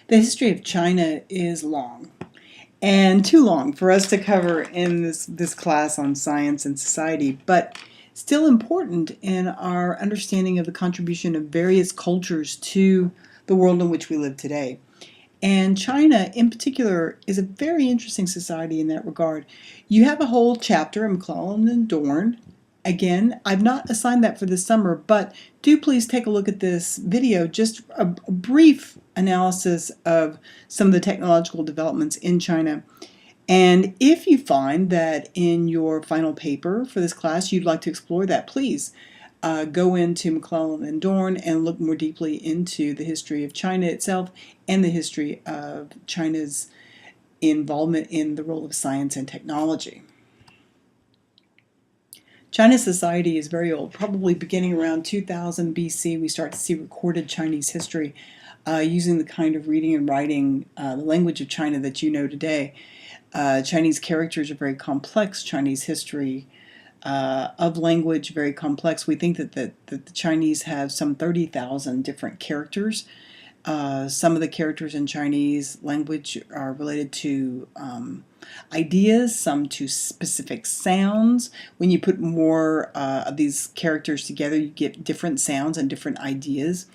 The history of China is long, and too long for us to cover in this class on science and society, but still important in our understanding of the contribution of various cultures to the world in which we live today. And China, in particular, is a very interesting society in that regard. You have a whole chapter in McClellan and Dorn. Again, I've not assigned that for this summer, but do please take a look at this video, just a brief analysis of some of the technological developments in China. And if you find that in your final paper for this class you'd like to explore that, please go into McClellan and Dorn and look more deeply into the history of China itself and the history of China's involvement in the role of science and technology. China's society is very old, probably beginning around 2000 BC. We start to see recorded Chinese history using the kind of reading and writing, the language of China that you know today. Chinese characters are very complex. Chinese history of language, very complex. We think that the Chinese have some 30,000 different characters. Some of the characters in Chinese language are related to ideas, some to specific sounds. When you put more of these characters together, you get different sounds and different ideas.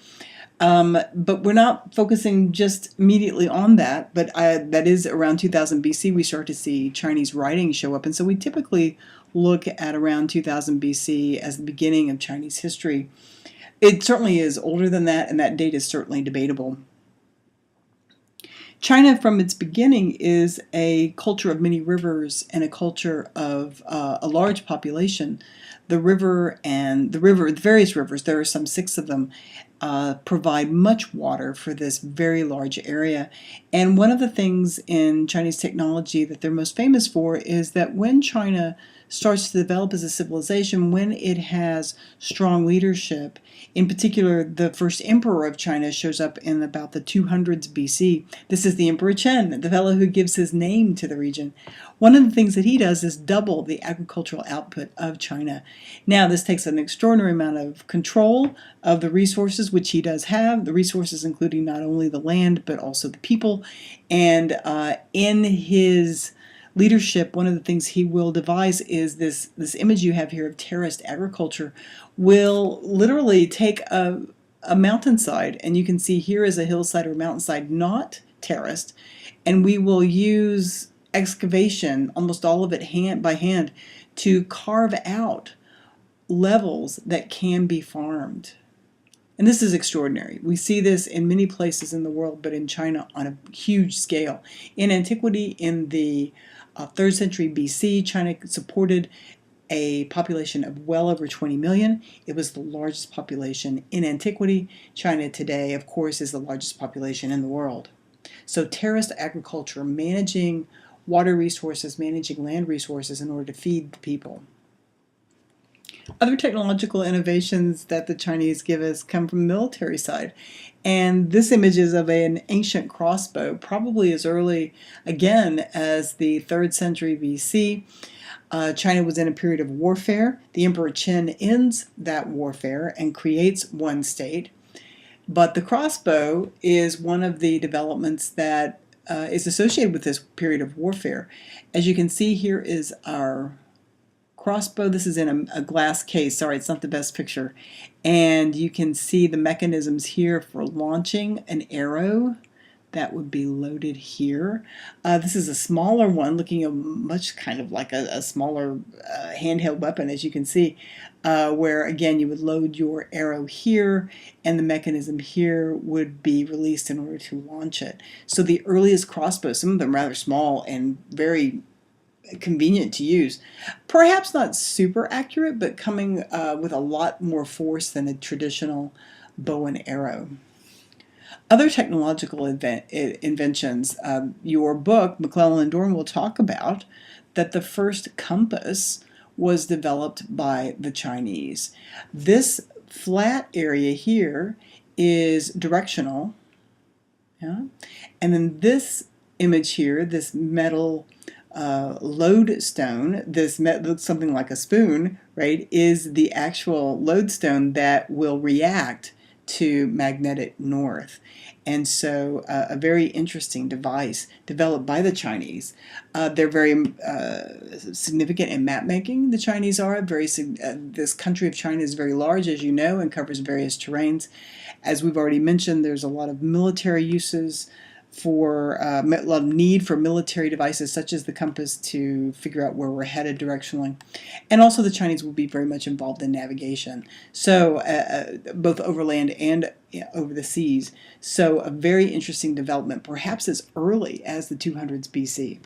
But we're not focusing just immediately on that, but that is around 2000 BC we start to see Chinese writing show up. And so we typically look at around 2000 BC as the beginning of Chinese history. It certainly is older than that, and that date is certainly debatable. China, from its beginning, is a culture of many rivers and a culture of a large population. The various rivers, there are some 6 of them, provide much water for this very large area. And one of the things in Chinese technology that they're most famous for is that when China starts to develop as a civilization, when it has strong leadership, in particular the first emperor of China shows up in about the 200s BC. This is the Emperor Chen, the fellow who gives his name to the region. One of the things that he does is double the agricultural output of China. Now, this takes an extraordinary amount of control of the resources, which he does have, the resources including not only the land but also the people. And in his leadership, one of the things he will devise is this image you have here of terraced agriculture. Will literally take a mountainside, and you can see here is a hillside or mountainside not terraced, and we will use excavation, almost all of it by hand, to carve out levels that can be farmed. And this is extraordinary. We see this in many places in the world, but in China on a huge scale. In antiquity, in the 3rd century BC, China supported a population of well over 20 million. It was the largest population in antiquity. China today, of course, is the largest population in the world. So terraced agriculture, managing water resources, managing land resources in order to feed the people. Other technological innovations that the Chinese give us come from the military side. And this image is of an ancient crossbow, probably as early, again, as the 3rd century BC. China was in a period of warfare. The Emperor Qin ends that warfare and creates one state. But the crossbow is one of the developments that is associated with this period of warfare. As you can see, here is our crossbow. This is in a glass case. Sorry, it's not the best picture. And you can see the mechanisms here for launching an arrow that would be loaded here. This is a smaller one, looking much kind of like a smaller handheld weapon, as you can see, where again you would load your arrow here, and the mechanism here would be released in order to launch it. So the earliest crossbows, some of them rather small and very convenient to use, perhaps not super accurate, but coming with a lot more force than a traditional bow and arrow. Other technological inventions, your book, McClellan and Dorn, will talk about that the first compass was developed by the Chinese. This flat area here is directional, yeah? And then this image here, this metal lodestone, this looks something like a spoon, right, is the actual lodestone that will react to magnetic north. And so a very interesting device developed by the Chinese. They're very significant in map making. The Chinese are this country of China is very large, as you know, and covers various terrains. As we've already mentioned, there's a lot of military uses for a lot of need for military devices such as the compass to figure out where we're headed directionally. And also the Chinese will be very much involved in navigation, so both overland and over the seas. So a very interesting development, perhaps as early as the 200s BC.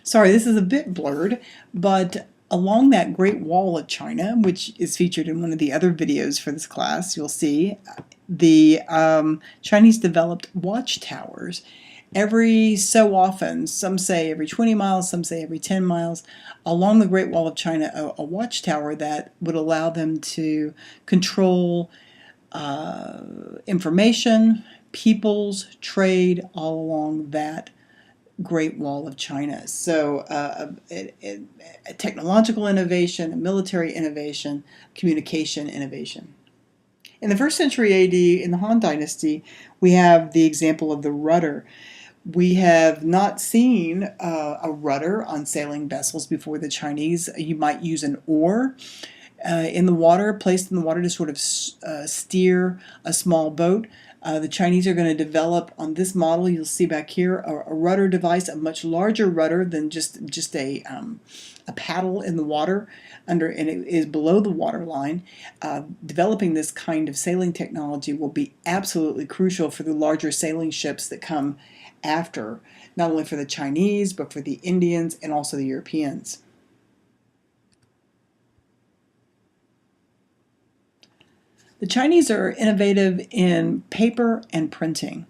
Sorry, this is a bit blurred, but along that Great Wall of China, which is featured in one of the other videos for this class, you'll see the Chinese developed watchtowers every so often. Some say every 20 miles, some say every 10 miles, along the Great Wall of China, a watchtower that would allow them to control information, peoples, trade, all along that Great Wall of China. So a technological innovation, a military innovation, communication innovation. In the 1st century AD, in the Han Dynasty, we have the example of the rudder. We have not seen a rudder on sailing vessels before the Chinese. You might use an oar in the water, placed in the water to sort of steer a small boat. The Chinese are going to develop on this model, you'll see back here, a rudder device, a much larger rudder than just a paddle in the water, and it is below the water line. Developing this kind of sailing technology will be absolutely crucial for the larger sailing ships that come after, not only for the Chinese, but for the Indians and also the Europeans. The Chinese are innovative in paper and printing.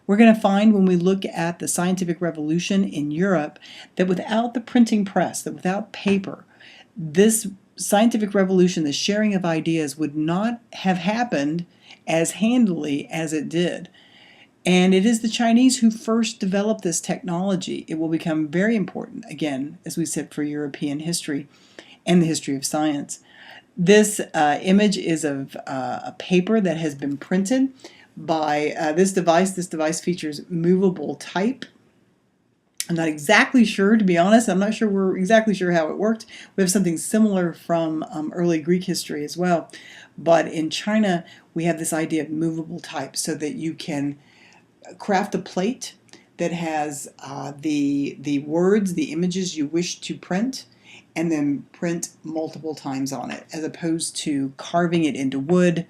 We're going to find when we look at the scientific revolution in Europe that without the printing press, that without paper, this scientific revolution, the sharing of ideas, would not have happened as handily as it did. And it is the Chinese who first developed this technology. It will become very important, again, as we said, for European history and the history of science. This image is of a paper that has been printed by this device. This device features movable type. I'm not exactly sure, to be honest. I'm not sure we're exactly sure how it worked. We have something similar from early Greek history as well. But in China, we have this idea of movable type so that you can craft a plate that has the words, the images you wish to print, and then print multiple times on it, as opposed to carving it into wood,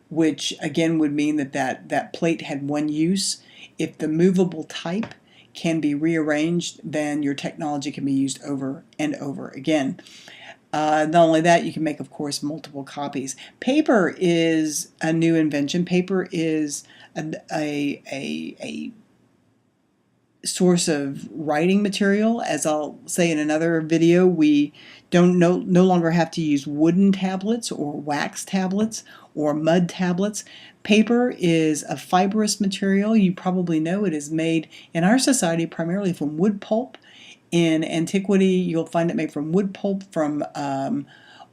which again would mean that plate had one use. If the movable type can be rearranged, then your technology can be used over and over again. Not only that, you can make, of course, multiple copies. Paper is a new invention. Paper is a source of writing material. As I'll say in another video, we don't no longer have to use wooden tablets or wax tablets or mud tablets. Paper is a fibrous material. You probably know it is made in our society primarily from wood pulp. In antiquity, you'll find it made from wood pulp, from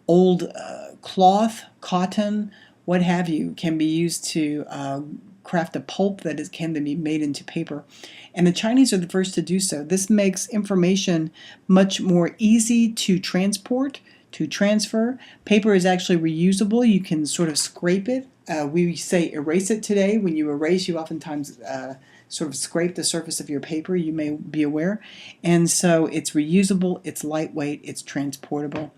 old cloth, cotton, what have you, can be used to craft a pulp that can then be made into paper. And the Chinese are the first to do so. This makes information much more easy to transport, to transfer. Paper is actually reusable. You can sort of scrape it. We say erase it today. When you erase, you oftentimes sort of scrape the surface of your paper, you may be aware. And so it's reusable, it's lightweight, it's transportable.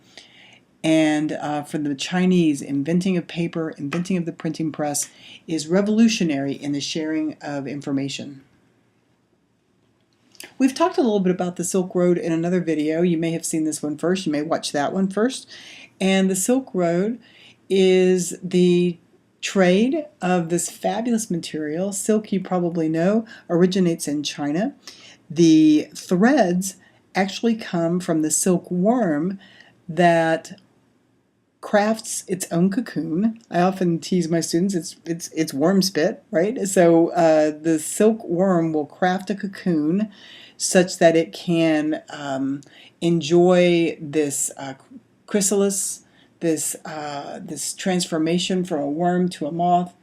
And for the Chinese, inventing of paper, inventing of the printing press is revolutionary in the sharing of information. We've talked a little bit about the Silk Road in another video. You may have seen this one first. You may watch that one first. And the Silk Road is the trade of this fabulous material. Silk, you probably know, originates in China. The threads actually come from the silkworm that crafts its own cocoon. I often tease my students, it's worm spit, right? So the silkworm will craft a cocoon such that it can enjoy this chrysalis this transformation from a worm to a moth.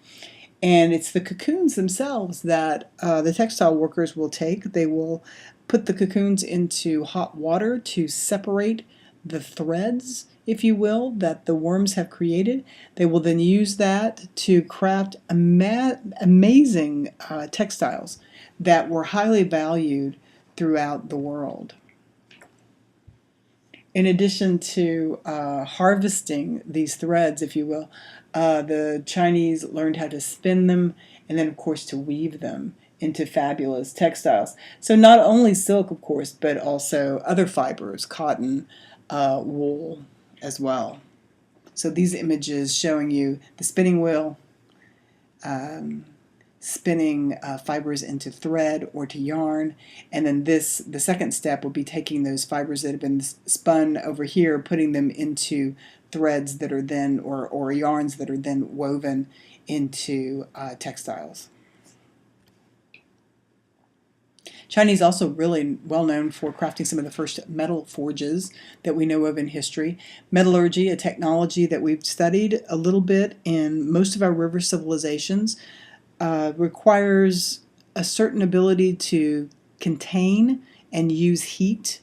And it's the cocoons themselves that the textile workers will take. They will put the cocoons into hot water to separate the threads, if you will, that the worms have created. They will then use that to craft amazing textiles that were highly valued throughout the world. In addition to harvesting these threads, if you will, the Chinese learned how to spin them and then, of course, to weave them into fabulous textiles. So not only silk, of course, but also other fibers, cotton, wool as well. So these images showing you the spinning wheel, spinning fibers into thread or to yarn, and then the second step will be taking those fibers that have been spun over here, putting them into threads that are then, or yarns that are then woven into textiles. Chinese also really well known for crafting some of the first metal forges that we know of in history. Metallurgy, a technology that we've studied a little bit in most of our river civilizations, requires a certain ability to contain and use heat.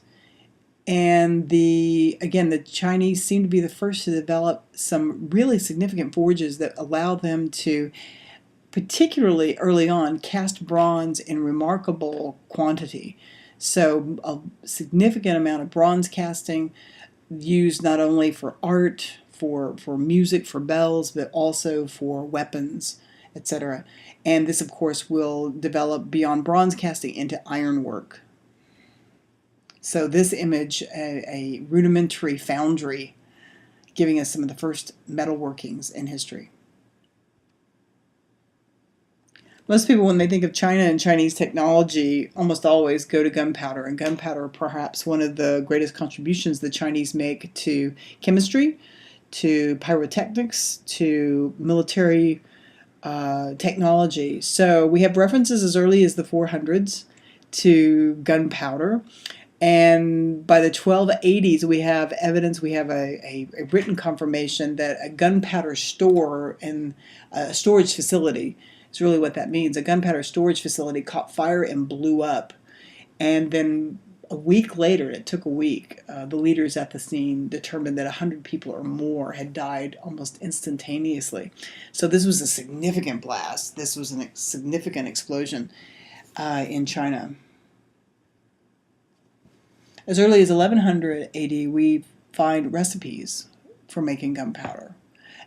And again, the Chinese seem to be the first to develop some really significant forges that allow them to, particularly early on, cast bronze in remarkable quantity. So a significant amount of bronze casting used not only for art, for music, for bells, but also for weapons, etc. And this, of course, will develop beyond bronze casting into ironwork. So this image, a rudimentary foundry, giving us some of the first metal workings in history. Most people, when they think of China and Chinese technology, almost always go to gunpowder, and gunpowder perhaps one of the greatest contributions the Chinese make to chemistry, to pyrotechnics, to military technology. So we have references as early as the 400s to gunpowder, and by the 1280s we have evidence, we have a written confirmation that a gunpowder store and a storage facility is really what that means. A gunpowder storage facility caught fire and blew up, and then a week later, it took a week, the leaders at the scene determined that 100 people or more had died almost instantaneously. So this was a significant blast. This was a significant explosion in China. As early as 1100 AD, we find recipes for making gunpowder.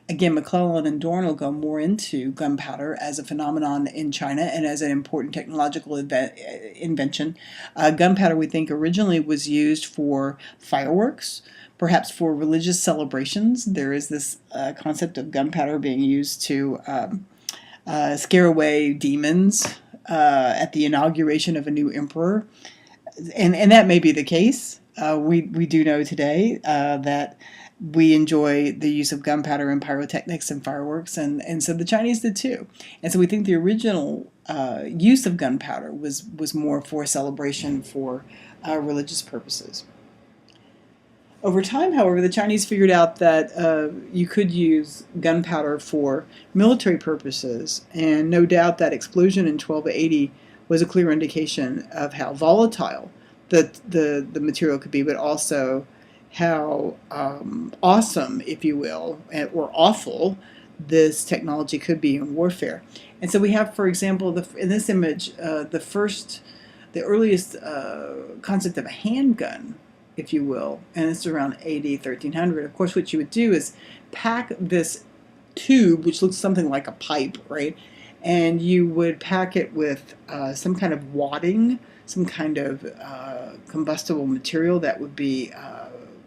Again, McClellan and Dorn will go more into gunpowder as a phenomenon in China and as an important technological invention. Gunpowder, we think, originally was used for fireworks, perhaps for religious celebrations. There is this concept of gunpowder being used to scare away demons at the inauguration of a new emperor. And that may be the case. We do know today that we enjoy the use of gunpowder in pyrotechnics and fireworks, and so the Chinese did too. And so we think the original use of gunpowder was more for celebration, for religious purposes. Over time, however, the Chinese figured out that you could use gunpowder for military purposes, and no doubt that explosion in 1280 was a clear indication of how volatile the material could be, but also how awesome, if you will, or awful this technology could be in warfare. And so we have, for example, in this image, the earliest concept of a handgun, if you will, and it's around AD 1300. Of course, what you would do is pack this tube, which looks something like a pipe, right? And you would pack it with some kind of wadding, some kind of combustible material that would be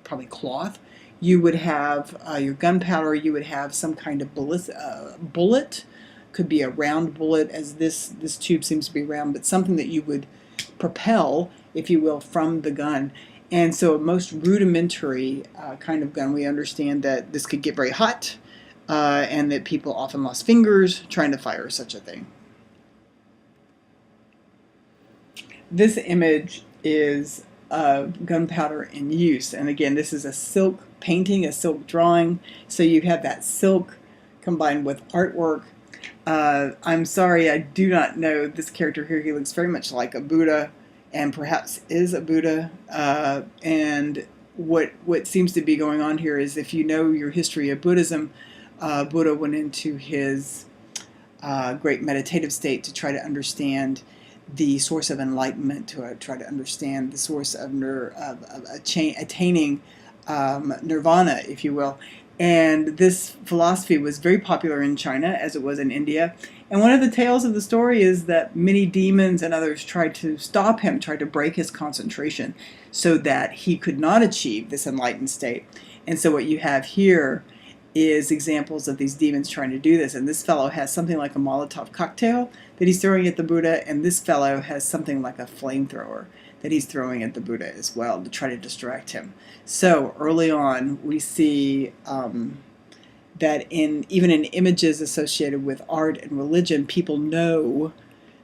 probably cloth. You would have your gunpowder. You would have some kind of bullet. Could be a round bullet, as this tube seems to be round, but something that you would propel, if you will, from the gun. And so a most rudimentary kind of gun. We understand that this could get very hot, and that people often lost fingers trying to fire such a thing. This image is of gunpowder in use. And again, this is a silk painting, a silk drawing, so you have that silk combined with artwork. I'm sorry, I do not know this character here. He looks very much like a Buddha, and perhaps is a Buddha. And what seems to be going on here is, if you know your history of Buddhism, Buddha went into his great meditative state to try to understand the source of enlightenment, to try to understand the source of attaining nirvana, if you will. And this philosophy was very popular in China, as it was in India. And one of the tales of the story is that many demons and others tried to stop him, tried to break his concentration, so that he could not achieve this enlightened state. And so what you have here is examples of these demons trying to do this. And this fellow has something like a Molotov cocktail that he's throwing at the Buddha, and this fellow has something like a flamethrower that he's throwing at the Buddha as well to try to distract him. So early on, we see that even in images associated with art and religion, people know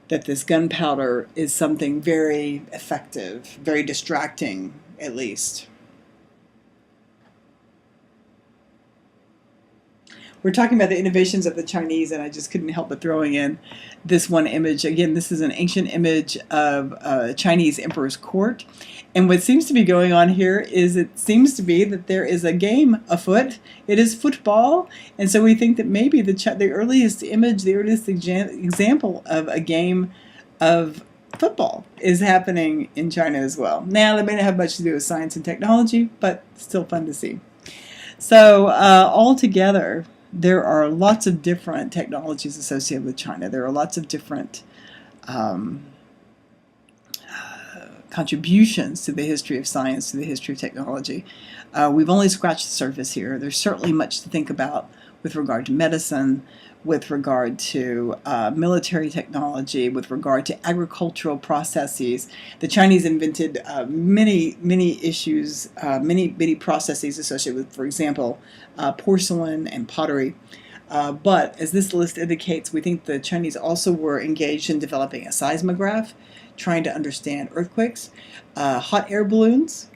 that this gunpowder is something very effective, very distracting, at least. We're talking about the innovations of the Chinese, and I just couldn't help but throwing in this one image. Again, this is an ancient image of a Chinese emperor's court. And what seems to be going on here is, it seems to be that there is a game afoot. It is football. And so we think that maybe the earliest image, the earliest example of a game of football is happening in China as well. Now, that may not have much to do with science and technology, but still fun to see. So altogether, there are lots of different technologies associated with China. There are lots of different contributions to the history of science, to the history of technology. We've only scratched the surface here. There's certainly much to think about with regard to medicine, with regard to military technology, with regard to agricultural processes. The Chinese invented many issues, many processes associated with, for example, porcelain and pottery. But as this list indicates, we think the Chinese also were engaged in developing a seismograph, trying to understand earthquakes, hot air balloons,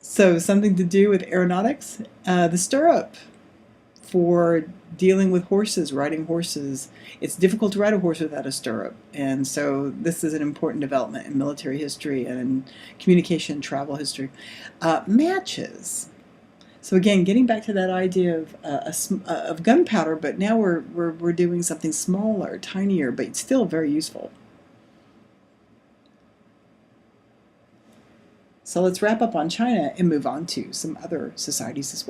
so something to do with aeronautics, the stirrup for dealing with horses, riding horses. It's difficult to ride a horse without a stirrup, and so this is an important development in military history and in communication and travel history. Matches. So again, getting back to that idea of gunpowder, but now we're doing something smaller, tinier, but still very useful. So let's wrap up on China and move on to some other societies as well.